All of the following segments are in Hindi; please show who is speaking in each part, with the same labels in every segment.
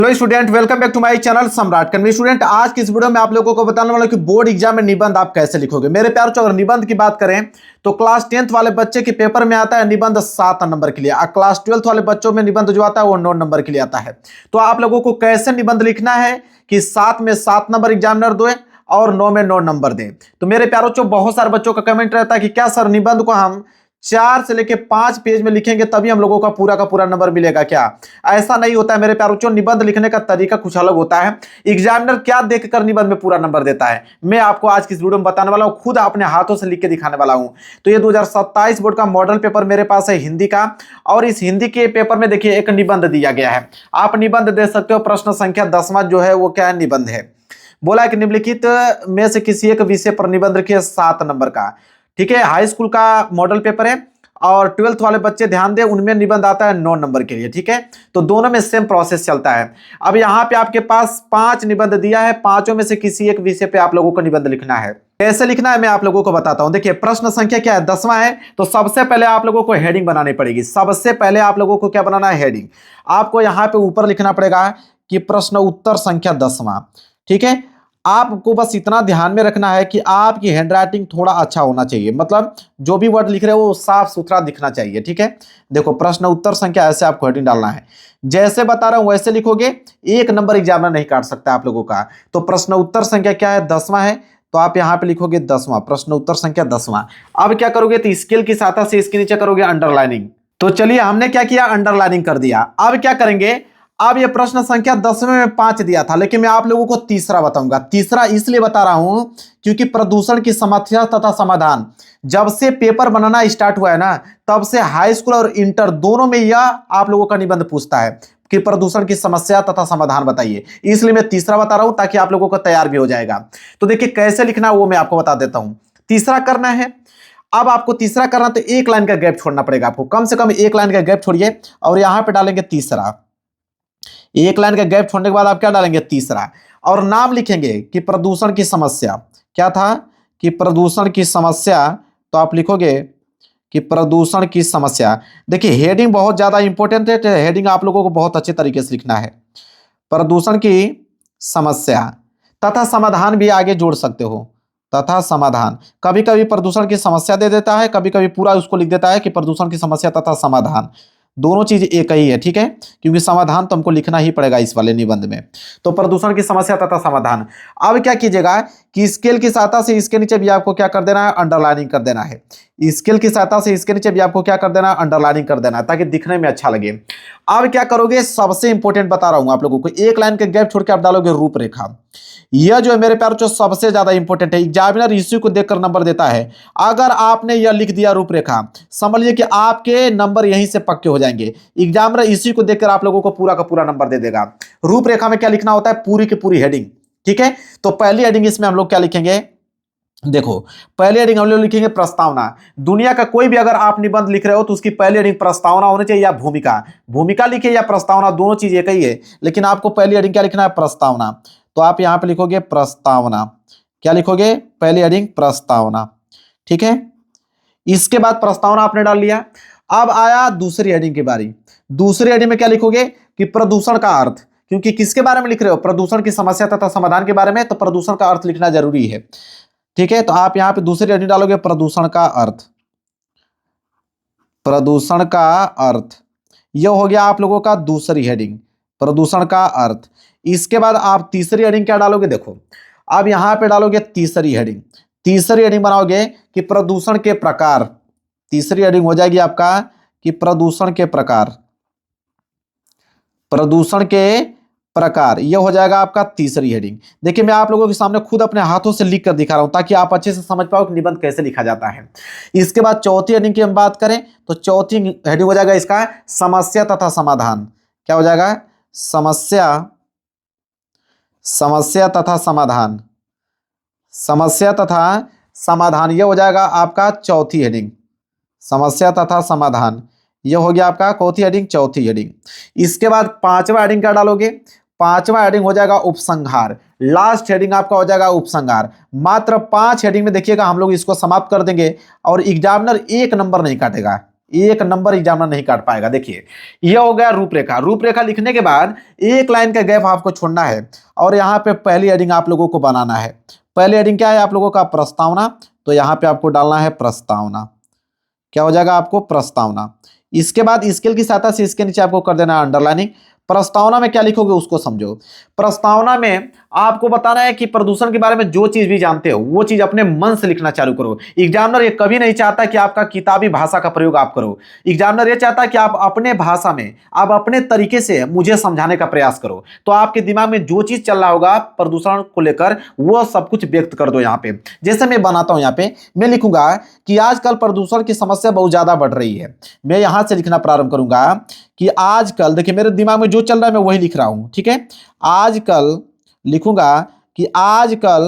Speaker 1: Hello student, welcome back to my channel Samrat Kanvi. Student, आज की इस वीडियो में आप लोगों को बताने वाला हूं कि बोर्ड एग्जाम में निबंध आप कैसे लिखोगे। मेरे प्यारों, अगर निबंध की बात करें तो क्लास 10th वाले बच्चे के पेपर में आता है निबंध 7 नंबर के लिए, और क्लास 12th वाले बच्चों में निबंध जो आता है वो 9 नंबर के लिए आता है। तो आप लोगों को कैसे निबंध लिखना है कि 7 में 7 नंबर एग्जामिनर दे और 9 में 9 नंबर दें। तो मेरे प्यारों, बहुत सारे बच्चों का कमेंट रहता है कि क्या सर निबंध को हम 4 से लेके 5 पेज में लिखेंगे तभी हम लोगों का पूरा नंबर मिलेगा क्या? ऐसा नहीं होता है मेरे प्यारों। निबंध लिखने का तरीका कुछ अलग होता है। एग्जामिनर क्या देखकर निबंध में पूरा नंबर देता है, मैं आपको आज की इस वीडियो में बताने वाला हूं, खुद अपने हाथों से लिख के दिखाने वाला हूं। तो ये 2027 बोर्ड का मॉडल पेपर मेरे पास है हिंदी का, और इस हिंदी के पेपर में देखिए एक निबंध दिया गया है। आप निबंध दे सकते हो। प्रश्न संख्या 10वां जो है वो क्या है, निबंध है। बोला है कि निम्नलिखित में से किसी एक विषय पर निबंध लिखिए 7 नंबर का। ठीक है, हाई स्कूल का मॉडल पेपर है और 12th वाले बच्चे ध्यान दें, उनमें निबंध आता है 9 नंबर के लिए। ठीक है, तो दोनों में सेम प्रोसेस चलता है। अब यहाँ पे आपके पास 5 निबंध दिया है, पांचों में से किसी एक विषय पे आप लोगों को निबंध लिखना है। कैसे लिखना है मैं आप लोगों को बताता हूं। देखिए, प्रश्न संख्या क्या है, 10वां है। तो सबसे पहले आप लोगों को हेडिंग बनानी पड़ेगी। सबसे पहले आप लोगों को क्या बनाना है, हेडिंग। आपको यहाँ पे ऊपर लिखना पड़ेगा कि प्रश्न उत्तर संख्या 10वां। ठीक है, आपको बस इतना ध्यान में रखना है कि आपकी हैंडराइटिंग थोड़ा अच्छा होना चाहिए, मतलब जो भी वर्ड लिख रहे हो वो साफ सुथरा दिखना चाहिए। ठीक है, देखो प्रश्न उत्तर संख्या, ऐसे आपको हेडिंग डालना है। जैसे बता रहा हूं वैसे लिखोगे, 1 नंबर एग्जामिनर नहीं काट सकता आप लोगों का। तो प्रश्न उत्तर संख्या क्या है, 10वां है। तो आप यहां पे लिखोगे 10वां, प्रश्न उत्तर संख्या 10वां। अब क्या करोगे, तो स्केल की सहायता से इसके नीचे करोगे अंडरलाइनिंग। तो चलिए, हमने क्या किया, अंडरलाइनिंग कर दिया। अब क्या करेंगे, अब ये प्रश्न संख्या 10वें में 5 दिया था, लेकिन मैं आप लोगों को तीसरा बताऊंगा। तीसरा इसलिए बता रहा हूं क्योंकि प्रदूषण की समस्या तथा समाधान, जब से पेपर बनाना स्टार्ट हुआ है ना, तब से हाई स्कूल और इंटर दोनों में यह आप लोगों का निबंध पूछता है कि प्रदूषण की समस्या तथा समाधान बताइए। इसलिए मैं तीसरा बता रहा हूं ताकि आप लोगों को तैयार भी हो जाएगा। तो देखिए कैसे लिखना वो मैं आपको बता देता हूं। तीसरा करना है, अब आपको तीसरा करना तो 1 लाइन का गैप छोड़ना पड़ेगा आपको, कम से कम 1 लाइन का गैप छोड़िए और यहां पर डालेंगे तीसरा। 1 लाइन का गैप छोड़ने के बाद आप क्या डालेंगे, तीसरा, और नाम लिखेंगे कि प्रदूषण की समस्या। क्या था कि प्रदूषण की समस्या, तो आप लिखोगे कि प्रदूषण की समस्या। देखिए हेडिंग बहुत ज्यादा इंपॉर्टेंट है, तो हेडिंग आप लोगों को बहुत अच्छे तरीके से लिखना है। प्रदूषण की समस्या तथा समाधान भी आगे जोड़ सकते हो, तथा समाधान। कभी कभी प्रदूषण की समस्या दे देता है, कभी कभी पूरा उसको लिख देता है कि प्रदूषण की समस्या तथा समाधान। दोनों चीज एक ही है। ठीक है, क्योंकि समाधान तो हमको लिखना ही पड़ेगा इस वाले निबंध में। तो प्रदूषण की समस्या तथा समाधान। अब क्या कीजिएगा कि स्केल की सहायता से इसके नीचे भी आपको क्या कर देना है, अंडरलाइनिंग कर देना है। स्केल की सहायता से इसके नीचे भी आपको क्या कर देना है, अंडरलाइनिंग कर देना है, ताकि दिखने में अच्छा लगे। अब क्या करोगे, सबसे इंपॉर्टेंट बता रहा हूं आप लोगों को, 1 लाइन के गैप छोड़ के आप डालोगे रूपरेखा। यह जो है मेरे प्यार, जो सबसे ज्यादा इंपॉर्टेंट है, एग्जामिनर इसी को देखकर नंबर देता है। अगर आपने यह लिख दिया रूपरेखा, समझ लीजिए कि आपके नंबर यहीं से पक्के हो जाएंगे। एग्जामिनर इसी को देखकर आप लोगों को पूरा का पूरा नंबर दे देगा। रूपरेखा में क्या लिखना होता है, पूरी की पूरी हेडिंग। ठीक है, तो पहली हेडिंग इसमें हम लोग क्या लिखेंगे, देखो पहली हेडिंग हम लोग लिखेंगे प्रस्तावना। दुनिया का कोई भी अगर आप निबंध लिख रहे हो तो उसकी पहली हेडिंग प्रस्तावना होनी चाहिए या भूमिका। भूमिका लिखे या प्रस्तावना, दोनों चीज एक ही है, लेकिन आपको पहली हेडिंग क्या लिखना है, प्रस्तावना। तो आप यहां पे लिखोगे प्रस्तावना। क्या लिखोगे, पहली हेडिंग प्रस्तावना। ठीक है, इसके बाद प्रस्तावना आपने डाल लिया। अब आया दूसरी हेडिंग की बारी। दूसरी हेडिंग में क्या लिखोगे कि प्रदूषण का अर्थ, क्योंकि किसके बारे में लिख रहे हो, प्रदूषण की समस्या तथा समाधान के बारे में, तो प्रदूषण का अर्थ लिखना जरूरी है। ठीक है, तो आप यहां पे दूसरी हेडिंग डालोगे प्रदूषण का अर्थ। प्रदूषण का अर्थ, यह हो गया आप लोगों का दूसरी हेडिंग, प्रदूषण का अर्थ। इसके बाद आप तीसरी हेडिंग क्या डालोगे, देखो अब यहां पे डालोगे तीसरी हेडिंग। तीसरी हेडिंग बनाओगे कि प्रदूषण के प्रकार। तीसरी हेडिंग हो जाएगी आपका कि प्रदूषण के प्रकार। प्रदूषण के प्रकार, यह हो जाएगा आपका तीसरी हेडिंग। देखिए मैं आप लोगों के सामने खुद अपने हाथों से लिख कर दिखा रहा हूं ताकि आप अच्छे से समझ पाओ कि निबंध कैसे लिखा जाता है। इसके बाद चौथी हेडिंग की हम बात करें तो चौथी हेडिंग हो जाएगा इसका समस्या तथा समाधान। क्या हो जाएगा, समस्या, समस्या तथा समाधान। समस्या तथा समाधान, यह हो जाएगा आपका चौथी हेडिंग, समस्या तथा समाधान। यह हो गया आपका चौथी हेडिंग, चौथी हेडिंग। इसके बाद पांचवा हेडिंग क्या डालोगे, पांचवा हेडिंग हो जाएगा उपसंहार। लास्ट हेडिंग आपका हो जाएगा उपसंहार। मात्र 5 हेडिंग में देखिएगा हम लोग इसको समाप्त कर देंगे और एग्जामिनर 1 नंबर नहीं काटेगा। एक नंबर एग्जामिनर नहीं काट पाएगा। देखिए यह हो गया रूपरेखा। रूपरेखा लिखने के बाद एक लाइन का गैप आपको छोड़ना है और यहाँ पे पहली हेडिंग आप लोगों को बनाना है। पहली हेडिंग क्या है आप लोगों का? प्रस्तावना। तो यहाँ पे आपको डालना है प्रस्तावना। क्या हो जाएगा आपको? प्रस्तावना। इसके बाद स्केल की सहायता से इसके नीचे आपको कर देना है अंडरलाइनिंग। प्रस्तावना में क्या लिखोगे उसको समझो। प्रस्तावना में आपको बताना है कि प्रदूषण के बारे में जो चीज भी जानते हो वो चीज अपने मन से लिखना चालू करो। एग्जामिनर ये कभी नहीं चाहता कि आपका किताबी भाषा का प्रयोग आप करो। एग्जामिनर ये चाहता है कि आप अपने भाषा में, आप अपने तरीके से मुझे समझाने का प्रयास करो। तो आपके दिमाग में जो चीज चल रहा होगा प्रदूषण को लेकर वो सब कुछ व्यक्त कर दो। यहाँ पे जैसे मैं बनाता हूं, यहाँ पे मैं लिखूंगा कि आजकल प्रदूषण की समस्या बहुत ज्यादा बढ़ रही है। मैं यहां से लिखना प्रारंभ करूंगा कि आजकल, देखिए मेरे दिमाग में जो चल रहा है मैं वही लिख रहा हूं, ठीक है। आजकल लिखूंगा कि आजकल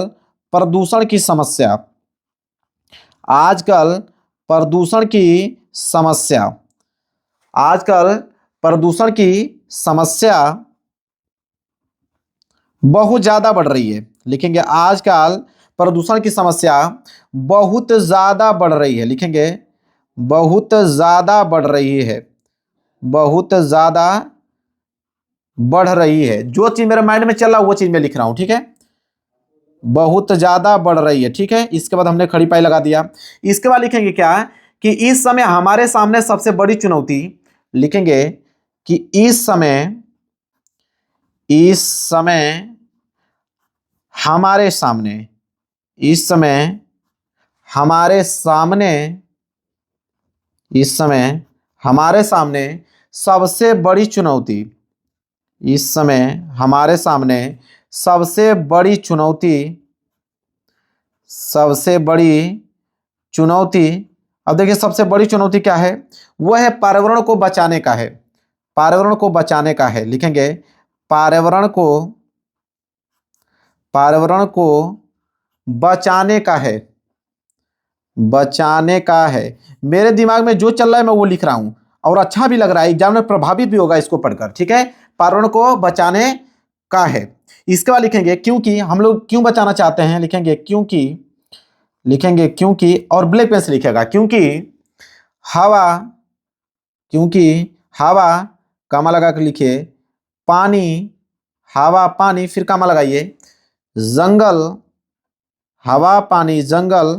Speaker 1: प्रदूषण की समस्या, आजकल प्रदूषण की समस्या, आजकल प्रदूषण की समस्या बहुत ज्यादा बढ़ रही है। लिखेंगे आजकल प्रदूषण की समस्या बहुत ज्यादा बढ़ रही है। लिखेंगे बहुत ज्यादा बढ़ रही है, बहुत ज्यादा बढ़ रही है। जो चीज मेरे माइंड में चल रहा है वो चीज मैं लिख रहा हूं, ठीक है। बहुत ज्यादा बढ़ रही है, ठीक है। इसके बाद हमने खड़ी पाई लगा दिया। इसके बाद लिखेंगे क्या कि इस समय हमारे सामने सबसे बड़ी चुनौती, लिखेंगे कि इस समय, इस समय हमारे सामने, इस समय हमारे सामने, इस समय हमारे सामने सबसे बड़ी चुनौती, इस समय हमारे सामने सबसे बड़ी चुनौती, सबसे बड़ी चुनौती। अब देखिए सबसे बड़ी चुनौती क्या है? वह है पर्यावरण को बचाने का है, पर्यावरण को बचाने का है। लिखेंगे पर्यावरण को, पर्यावरण को बचाने का है, बचाने का है। मेरे दिमाग में जो चल रहा है मैं वो लिख रहा हूं और अच्छा भी लग रहा है, एग्जामिनर प्रभावित भी होगा इसको पढ़कर, ठीक है। पर्यावरण को बचाने का है। इसके बाद लिखेंगे क्योंकि, हम लोग क्यों बचाना चाहते हैं, लिखेंगे क्योंकि, लिखेंगे क्योंकि, और ब्लैक पेन से लिखेगा क्योंकि हवा, क्योंकि हवा, कामा लगा कर लिखिए, पानी, हवा पानी, फिर कामा लगाइए, जंगल, हवा पानी जंगल,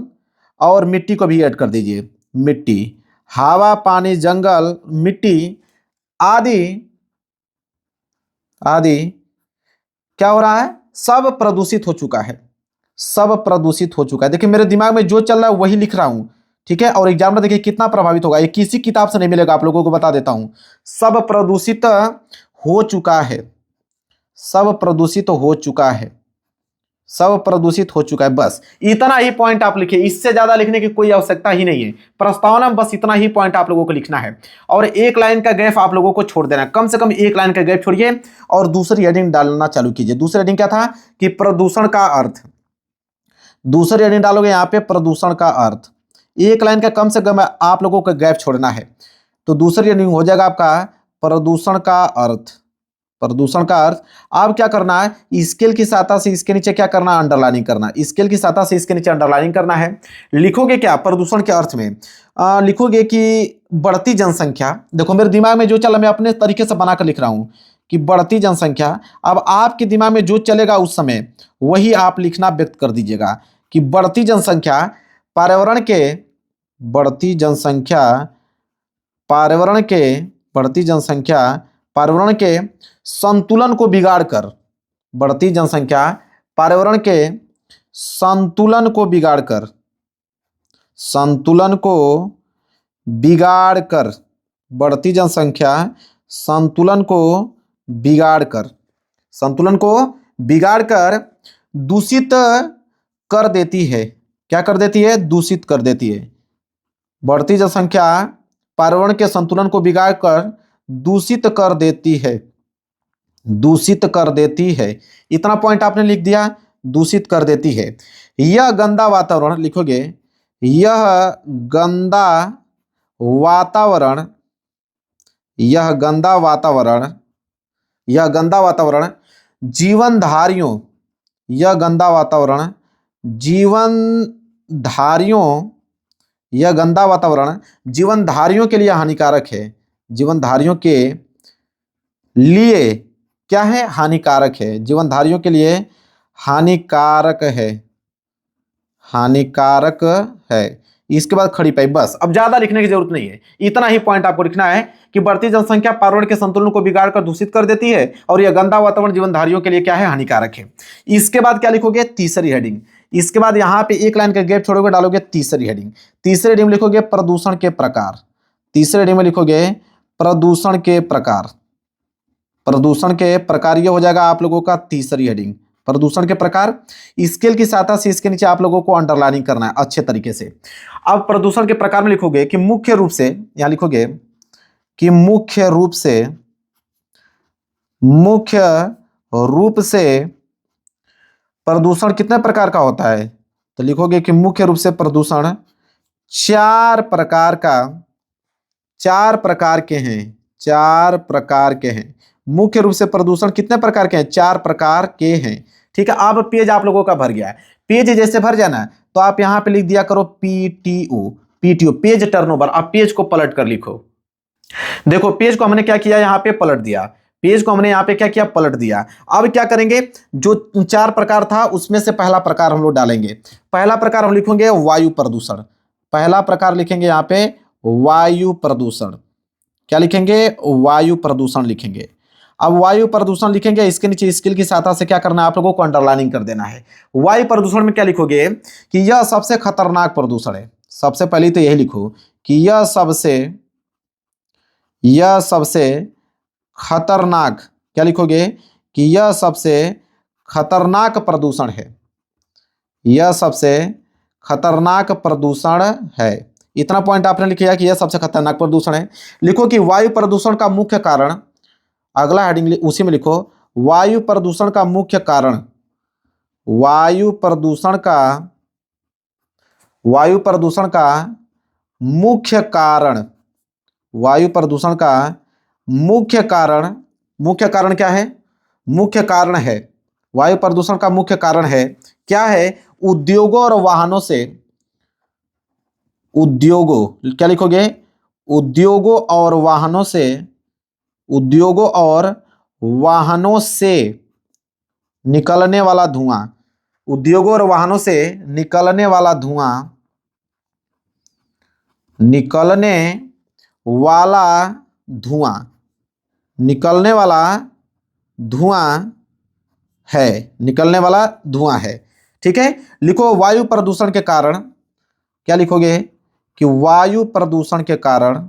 Speaker 1: और मिट्टी को भी ऐड कर दीजिए, मिट्टी, हवा पानी जंगल मिट्टी आदि, आदि क्या हो रहा है? सब प्रदूषित हो चुका है, सब प्रदूषित हो चुका है। देखिए मेरे दिमाग में जो चल रहा है वही लिख रहा हूं, ठीक है। और एग्जामिनर देखिए कितना प्रभावित होगा, ये किसी किताब से नहीं मिलेगा, आप लोगों को बता देता हूं। सब प्रदूषित हो चुका है, सब प्रदूषित हो चुका है, सब प्रदूषित हो चुका है। बस इतना ही पॉइंट आप लिखिए, इससे ज्यादा लिखने की कोई आवश्यकता ही नहीं है। प्रस्तावना में बस इतना ही पॉइंट आप लोगों को लिखना है और एक लाइन का गैप आप लोगों को छोड़ देना है। कम से कम एक लाइन का गैप छोड़िए और दूसरी हेडिंग डालना चालू कीजिए। दूसरी हेडिंग क्या था कि प्रदूषण का अर्थ, दूसरी हेडिंग डालोगे यहाँ पे प्रदूषण का अर्थ। एक लाइन का कम से कम आप लोगों को गैप छोड़ना है। तो दूसरी हेडिंग हो जाएगा आपका प्रदूषण का अर्थ, प्रदूषण का अर्थ। अब क्या करना है, स्केल की सहायता से इसके नीचे क्या करना है? अंडरलाइनिंग करना। स्केल की सहायता से इसके नीचे अंडरलाइनिंग करना है। लिखोगे क्या प्रदूषण के अर्थ में? लिखोगे कि बढ़ती जनसंख्या। देखो मेरे दिमाग में जो चला मैं अपने तरीके से बनाकर लिख रहा हूं कि बढ़ती जनसंख्या। अब आपके दिमाग में जो चलेगा उस समय वही आप लिखना व्यक्त कर दीजिएगा कि बढ़ती जनसंख्या पर्यावरण के, बढ़ती जनसंख्या पर्यावरण के, बढ़ती जनसंख्या पर्यावरण के संतुलन को बिगाड़कर, बढ़ती जनसंख्या पर्यावरण के संतुलन को बिगाड़कर, संतुलन को बिगाड़कर, बढ़ती जनसंख्या संतुलन को बिगाड़कर, संतुलन को बिगाड़कर दूषित कर देती है। क्या कर देती है? दूषित कर देती है। बढ़ती जनसंख्या पर्यावरण के संतुलन को बिगाड़कर दूषित कर देती है, दूषित कर देती है। इतना पॉइंट आपने लिख दिया, दूषित कर देती है। यह गंदा वातावरण, लिखोगे यह गंदा वातावरण, यह गंदा वातावरण, यह गंदा वातावरण जीवनधारियों, यह गंदा वातावरण जीवनधारियों, यह गंदा वातावरण जीवनधारियों के लिए हानिकारक है। जीवनधारियों के लिए क्या है? हानिकारक है। जीवनधारियों के लिए हानिकारक है, हानिकारक है। इसके बाद खड़ी पाई। बस, अब ज्यादा लिखने की जरूरत नहीं है, इतना ही पॉइंट आपको लिखना है कि बढ़ती जनसंख्या पर्यावरण के संतुलन को बिगाड़कर दूषित कर देती है और यह गंदा वातावरण जीवनधारियों के लिए क्या है? हानिकारक है। इसके बाद क्या लिखोगे? तीसरी हेडिंग। इसके बाद यहां पे एक लाइन का गैप छोड़ोगे, डालोगे तीसरी हेडिंग। तीसरी हेडिंग में लिखोगे प्रदूषण के प्रकार। तीसरे हेडिंग में लिखोगे प्रदूषण के प्रकार। प्रदूषण के प्रकार ये हो जाएगा आप लोगों का तीसरी हेडिंग, प्रदूषण के प्रकार। स्केल की सहायता से इसके नीचे आप लोगों को अंडरलाइनिंग करना है अच्छे तरीके से। अब प्रदूषण के प्रकार में लिखोगे कि मुख्य रूप से, यहां लिखोगे कि मुख्य रूप से प्रदूषण कितने प्रकार का होता है? तो लिखोगे कि मुख्य रूप से प्रदूषण चार प्रकार के हैं। चार प्रकार के हैं। मुख्य रूप से प्रदूषण कितने प्रकार के हैं? चार प्रकार के हैं। ठीक है। अब पेज आप लोगों का भर गया है। पेज जैसे भर जाना है तो आप यहां पे लिख दिया करो पीटीओ। PTO page turnover. आप पेज को पलट कर लिखो। देखो पेज को हमने क्या किया? यहां पे पलट दिया। पेज को हमने यहां पे क्या किया? पलट दिया। अब क्या करेंगे? जो चार प्रकार था उसमें से पहला प्रकार हम लोग डालेंगे। पहला प्रकार हम लिखेंगे वायु प्रदूषण। पहला प्रकार लिखेंगे यहां पे वायु प्रदूषण। क्या लिखेंगे? वायु प्रदूषण लिखेंगे। अब वायु प्रदूषण लिखेंगे, इसके नीचे स्केल की सहायता से क्या करना है आप लोगों को? अंडरलाइनिंग कर देना है। वायु प्रदूषण में क्या लिखोगे? कि यह सबसे खतरनाक प्रदूषण है। सबसे पहले तो यही लिखो कि यह सबसे खतरनाक, क्या लिखोगे? कि यह सबसे खतरनाक प्रदूषण है। यह सबसे खतरनाक प्रदूषण है। इतना पॉइंट आपने लिख लिया कि यह सबसे खतरनाक प्रदूषण है। लिखो कि वायु प्रदूषण का मुख्य कारण, अगला हेडिंग उसी में लिखो वायु प्रदूषण का मुख्य कारण। वायु प्रदूषण का मुख्य कारण। वायु प्रदूषण का मुख्य कारण क्या है? मुख्य कारण है। वायु प्रदूषण का मुख्य कारण है क्या है? उद्योगों और वाहनों से। क्या लिखोगे? उद्योगों और वाहनों से निकलने वाला धुआं। उद्योगों और वाहनों से निकलने वाला धुआं है। ठीक है। लिखो वायु प्रदूषण के कारण। क्या लिखोगे? कि वायु प्रदूषण के कारण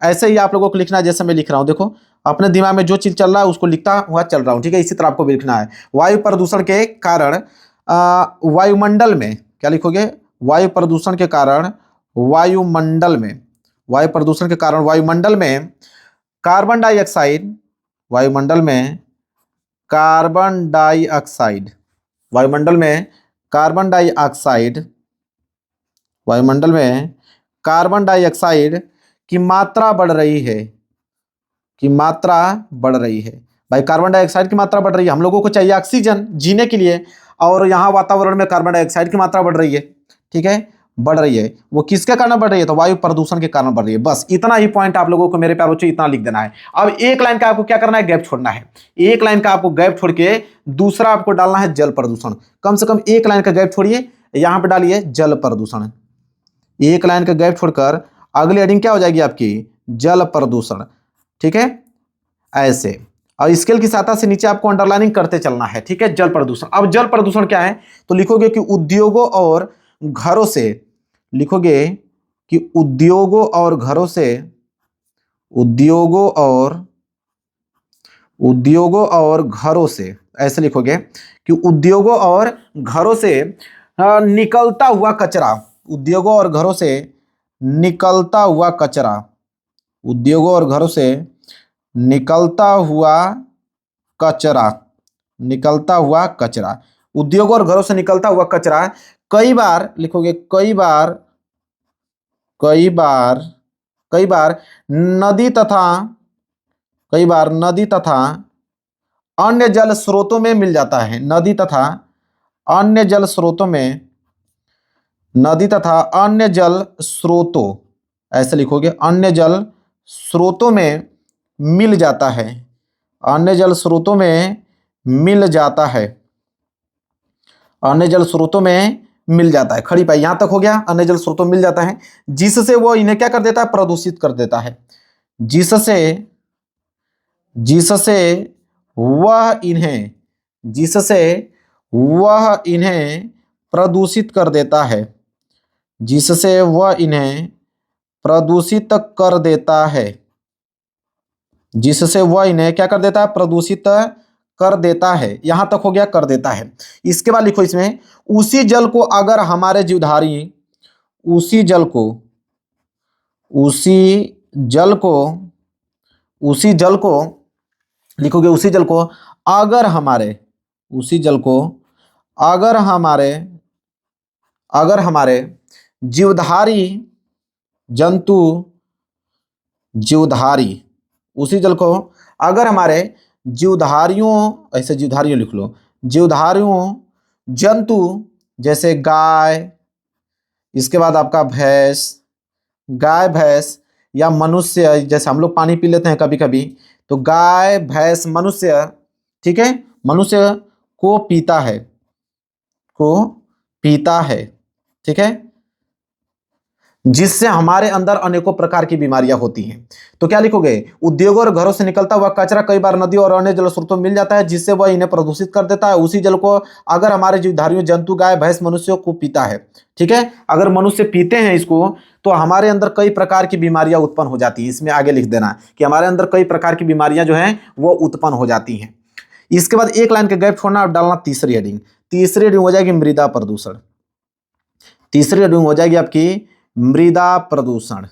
Speaker 1: ऐसे ही आप लोगों को लिखना है जैसे मैं लिख रहा हूं। देखो अपने दिमाग में जो चीज चल रहा है उसको लिखता हुआ चल रहा हूं। ठीक है। इसी तरह आपको भी लिखना है। वायु प्रदूषण के कारण वायुमंडल में, क्या लिखोगे? वायु प्रदूषण के कारण वायुमंडल में कार्बन डाइऑक्साइड, वायुमंडल में कार्बन डाइऑक्साइड की मात्रा बढ़ रही है। भाई कार्बन डाइऑक्साइड की मात्रा बढ़ रही है। हम लोगों को चाहिए ऑक्सीजन जीने के लिए, और यहाँ वातावरण में कार्बन डाइऑक्साइड की मात्रा बढ़ रही है। ठीक है। बढ़ रही है। वो किसके कारण बढ़ रही है? तो वायु प्रदूषण के कारण बढ़ रही है। बस इतना ही पॉइंट आप लोगों को मेरे प्यारे बच्चों इतना लिख देना है। अब एक लाइन का आपको क्या करना है? गैप छोड़ना है। एक लाइन का आपको गैप छोड़ के दूसरा आपको डालना है जल प्रदूषण। कम से कम एक लाइन का गैप छोड़िए, यहां पर डालिए जल प्रदूषण। एक लाइन का गैप छोड़कर अगली हेडिंग क्या हो जाएगी आपकी? जल प्रदूषण। ठीक है। ऐसे और स्केल की सहायता से नीचे आपको अंडरलाइनिंग करते चलना है। ठीक है। जल प्रदूषण। अब जल प्रदूषण क्या है? तो लिखोगे कि उद्योगों और घरों से, लिखोगे कि उद्योगों और घरों से ऐसे लिखोगे कि उद्योगों और घरों से निकलता हुआ कचरा। उद्योगों और घरों से निकलता हुआ कचरा। उद्योगों और घरों से निकलता हुआ कचरा। उद्योगों और घरों से निकलता हुआ कचरा कई बार लिखोगे, कई बार नदी तथा अन्य जल स्रोतों में मिल जाता है। नदी तथा अन्य जल स्रोतों में नदी तथा अन्य जल स्रोतों, ऐसे लिखोगे, अन्य जल स्रोतों में मिल जाता है, अन्य जल स्रोतों में मिल जाता है, अन्य जल स्रोतों में मिल जाता है। खड़ी पाई यहां तक हो गया, अन्य जल स्रोतों में मिल जाता है, जिससे वो इन्हें क्या कर देता है, प्रदूषित कर देता है, जिससे जिससे वह इन्हें जिससे वह इन्हें प्रदूषित कर देता है, जिससे वह इन्हें प्रदूषित कर देता है, जिससे वह इन्हें क्या कर देता है, प्रदूषित कर देता है। यहां तक हो गया, कर देता है। इसके बाद लिखो इसमें, उसी जल को अगर हमारे जीवधारी, उसी जल को उसी जल को उसी जल को लिखोगे, उसी जल को अगर हमारे उसी जल को अगर हमारे अगर हमारे जीवधारी जंतु जीवधारी, उसी जल को अगर हमारे जीवधारियों, ऐसे जीवधारियों लिख लो, जीवधारियों जंतु जैसे गाय, इसके बाद आपका भैंस, गाय भैंस, या मनुष्य, जैसे हम लोग पानी पी लेते हैं कभी कभी, तो गाय भैंस मनुष्य, ठीक है, मनुष्य को पीता है, को पीता है, ठीक है, जिससे हमारे अंदर अनेकों प्रकार की बीमारियां होती हैं। तो क्या लिखोगे, उद्योगों और घरों से निकलता हुआ कचरा कई बार नदी और अन्य जल स्रोतों में मिल जाता है, जिससे वह इन्हें प्रदूषित कर देता है। उसी जल को अगर हमारे जीवधारियों जंतु गाय भैंस मनुष्यों को पीता है, ठीक है, अगर मनुष्य पीते हैं इसको, तो हमारे अंदर कई प्रकार की बीमारियां उत्पन्न हो जाती हैं। इसमें आगे लिख देना कि हमारे अंदर कई प्रकार की बीमारियां जो हैं वो उत्पन्न हो जाती हैं। इसके बाद एक लाइन के गैप छोड़ना और डालना तीसरी हेडिंग। तीसरी हेडिंग हो जाएगी मृदा प्रदूषण। तीसरी हेडिंग हो जाएगी आपकी मृदा प्रदूषण,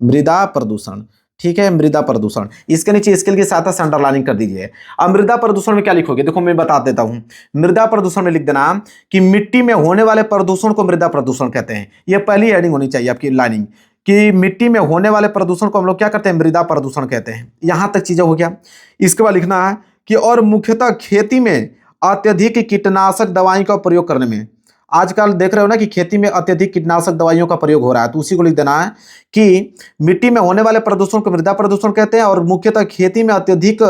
Speaker 1: मृदा प्रदूषण, ठीक है, मृदा प्रदूषण। इसके नीचे स्केल की सहायता से अंडरलाइनिंग कर दीजिए। अब मृदा प्रदूषण में क्या लिखोगे, देखो मैं बता देता हूं। मृदा प्रदूषण में लिख देना कि मिट्टी में होने वाले प्रदूषण को मृदा प्रदूषण कहते हैं। यह पहली हेडिंग होनी चाहिए आपकी लाइनिंग, कि मिट्टी में होने वाले प्रदूषण को हम लोग क्या कहते हैं, मृदा प्रदूषण कहते हैं। यहां तक चीजें हो गया। इसके बाद लिखना है कि और मुख्यतः खेती में अत्यधिक कीटनाशक दवाई का प्रयोग करने में, आजकल देख रहे हो ना कि खेती में अत्यधिक कीटनाशक दवाइयों का प्रयोग हो रहा है, तो उसी को लिख देना है कि मिट्टी में होने वाले प्रदूषण को मृदा प्रदूषण कहते हैं, और मुख्यतः खेती में अत्यधिक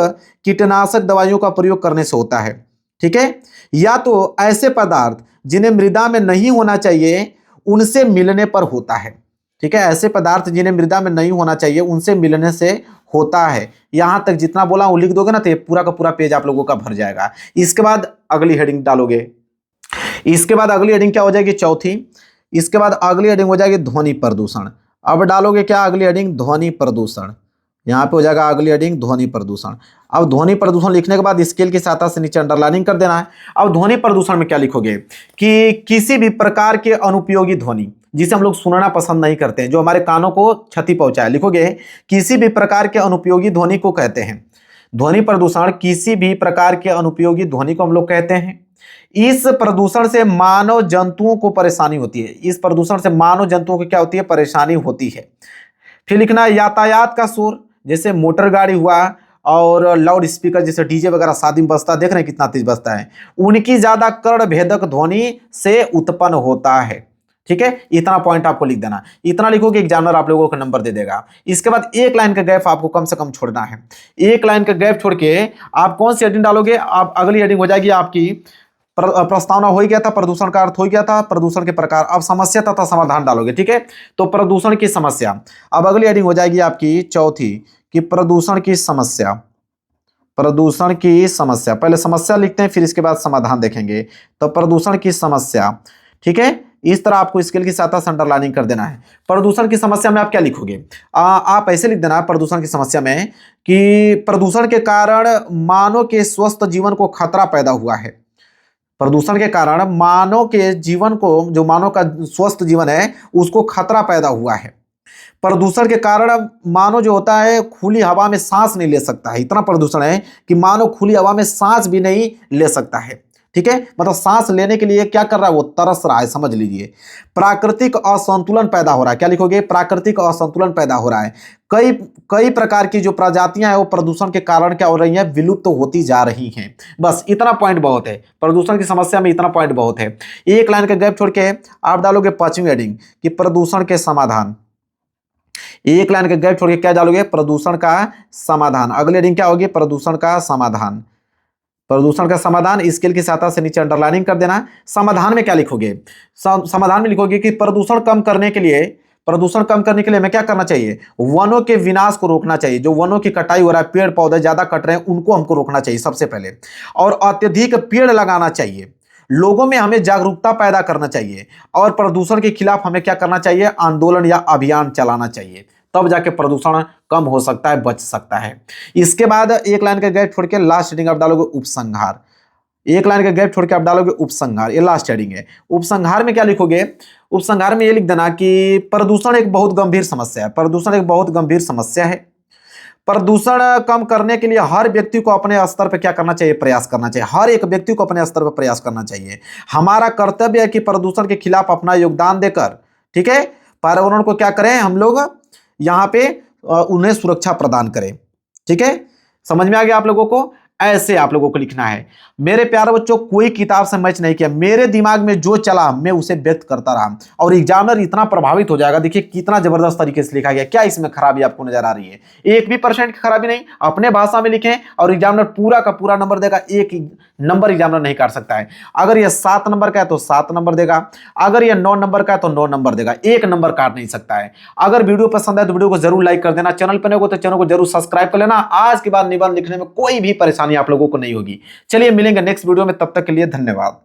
Speaker 1: कीटनाशक दवाइयों का प्रयोग करने से होता है, ठीक है। या तो ऐसे पदार्थ जिन्हें मृदा में नहीं होना चाहिए उनसे मिलने पर होता है, ठीक है, ऐसे पदार्थ जिन्हें मृदा में नहीं होना चाहिए उनसे मिलने से होता है। यहां तक जितना बोला वो लिख दोगे ना, तो ये पूरा का पूरा पेज आप लोगों का भर जाएगा। इसके बाद अगली हेडिंग डालोगे। इसके बाद अगली हेडिंग क्या हो जाएगी, चौथी। इसके बाद अगली हेडिंग हो जाएगी ध्वनि प्रदूषण। अब डालोगे क्या, अगली हेडिंग ध्वनि प्रदूषण। यहाँ पे हो जाएगा अगली हेडिंग ध्वनि प्रदूषण। अब ध्वनि प्रदूषण लिखने के बाद स्केल की सहायता से नीचे अंडरलाइनिंग कर देना है। अब ध्वनि प्रदूषण में क्या लिखोगे कि किसी भी प्रकार के अनुपयोगी ध्वनि, जिसे हम लोग सुनना पसंद नहीं करते हैं, जो हमारे कानों को क्षति पहुंचाए, लिखोगे किसी भी प्रकार के अनुपयोगी ध्वनि को कहते हैं। ध्वनि प्रदूषण किसी भी प्रकार के अनुपयोगी ध्वनि को हम लोग कहते हैं। इस प्रदूषण से मानव जंतुओं को परेशानी होती है। इस प्रदूषण से मानव जंतुओं को क्या होती है, परेशानी होती है। फिर लिखना है यातायात का शोर, जैसे मोटर गाड़ी हुआ और लाउड स्पीकर जैसे डीजे वगैरह शादी में बजता है, देख रहे हैं कितना तेज बजता है, उनकी ज्यादा कर्ण भेदक ध्वनि से उत्पन्न होता है, ठीक है। इतना पॉइंट आपको लिख देना। इतना लिखोगे एग्जामिनर आप लोगों को नंबर दे देगा। इसके बाद एक लाइन का गैप आपको कम से कम छोड़ना है। एक लाइन का गैप छोड़ के आप कौन सी हेडिंग डालोगे, आप अगली हेडिंग हो जाएगी आपकी प्रस्तावना हो ही गया था, प्रदूषण का अर्थ हो गया था, प्रदूषण के प्रकार। अब समस्या तथा समाधान डालोगे, ठीक है। तो प्रदूषण की समस्या, अब अगली हेडिंग हो जाएगी आपकी चौथी कि प्रदूषण की समस्या। प्रदूषण की समस्या, पहले समस्या लिखते हैं फिर इसके बाद समाधान देखेंगे। तो प्रदूषण की समस्या, ठीक है, इस तरह आपको स्केल की सहायता से अंडरलाइनिंग कर देना है। प्रदूषण की समस्या में आप क्या लिखोगे, आप ऐसे लिख देना प्रदूषण की समस्या में कि प्रदूषण के कारण मानव के स्वस्थ जीवन को खतरा पैदा हुआ है। प्रदूषण के कारण मानव के जीवन को, जो मानव का स्वस्थ जीवन है, उसको खतरा पैदा हुआ है। प्रदूषण के कारण मानव जो होता है खुली हवा में सांस नहीं ले सकता है। इतना प्रदूषण है कि मानव खुली हवा में सांस भी नहीं ले सकता है। ठीक है, मतलब सांस लेने के लिए क्या कर रहा है, वो तरस रहा है, समझ लीजिए। प्राकृतिक असंतुलन पैदा हो रहा है, क्या लिखोगे, प्राकृतिक असंतुलन पैदा हो रहा है। कई कई प्रकार की जो प्रजातियां हैं वो प्रदूषण के कारण क्या हो रही हैं, विलुप्त तो होती जा रही हैं। बस इतना पॉइंट बहुत है, प्रदूषण की समस्या में इतना पॉइंट बहुत है। एक लाइन का गैप छोड़ के आप डालोगे पांचवी हेडिंग कि प्रदूषण के समाधान। एक लाइन का गैप छोड़ के क्या डालोगे, प्रदूषण का समाधान। अगली हेडिंग क्या होगी, प्रदूषण का समाधान। प्रदूषण का समाधान स्केल की सहायता से नीचे अंडरलाइनिंग कर देना। समाधान में क्या लिखोगे, समाधान में लिखोगे कि प्रदूषण कम करने के लिए हमें क्या करना चाहिए, वनों के विनाश को रोकना चाहिए। जो वनों की कटाई हो रहा है, पेड़ पौधे ज्यादा कट रहे हैं, उनको हमको रोकना चाहिए सबसे पहले। और अत्यधिक पेड़ लगाना चाहिए, लोगों में हमें जागरूकता पैदा करना चाहिए। और प्रदूषण के खिलाफ हमें क्या करना चाहिए, आंदोलन या अभियान चलाना चाहिए। तब जाके प्रदूषण कम हो सकता है, बच सकता है। इसके बाद एक लाइन का गैप छोड़ के लास्ट हेडिंग आप डालोगे उपसंहार। एक लाइन का गैप छोड़ के आप डालोगे उपसंहार, ये लास्ट हेडिंग है। उपसंहार में क्या लिखोगे, उपसंहार में ये लिख देना कि प्रदूषण एक बहुत गंभीर समस्या है। प्रदूषण एक बहुत गंभीर समस्या है। प्रदूषण कम करने के लिए हर व्यक्ति को अपने स्तर पर क्या करना चाहिए, प्रयास करना चाहिए। हर एक व्यक्ति को अपने स्तर पर प्रयास करना चाहिए। हमारा कर्तव्य है कि प्रदूषण के खिलाफ अपना योगदान देकर, ठीक है, पर्यावरण को क्या करें हम लोग, यहां पे उन्हें सुरक्षा प्रदान करें। ठीक है, समझ में आ गया आप लोगों को, ऐसे आप लोगों को लिखना है। मेरे प्यारे बच्चों, कोई किताब से मैच नहीं किया, मेरे दिमाग में जो चला मैं उसे व्यक्त करता रहा और एग्जामिनर इतना प्रभावित हो जाएगा। देखिए कितना जबरदस्त तरीके से लिखा गया, क्या इसमें खराबी आपको नजर आ रही है, 1% की खराबी नहीं। अपने भाषा में लिखें और एग्जामिनर पूरा का पूरा नंबर देगा। एक नंबर एग्जामिनर नहीं काट सकता है। अगर यह 7 नंबर का है तो 7 नंबर देगा, अगर यह 9 नंबर का है तो 9 नंबर देगा, 1 नंबर काट नहीं सकता है। अगर वीडियो पसंद है तो वीडियो को जरूर लाइक कर देना, चैनल पर नहीं हो तो चैनल को जरूर सब्सक्राइब कर लेना। आज के बाद निबंध लिखने में कोई भी परेशानी आप लोगों को नहीं होगी। चलिए मिलेंगे नेक्स्ट वीडियो में, तब तक के लिए धन्यवाद।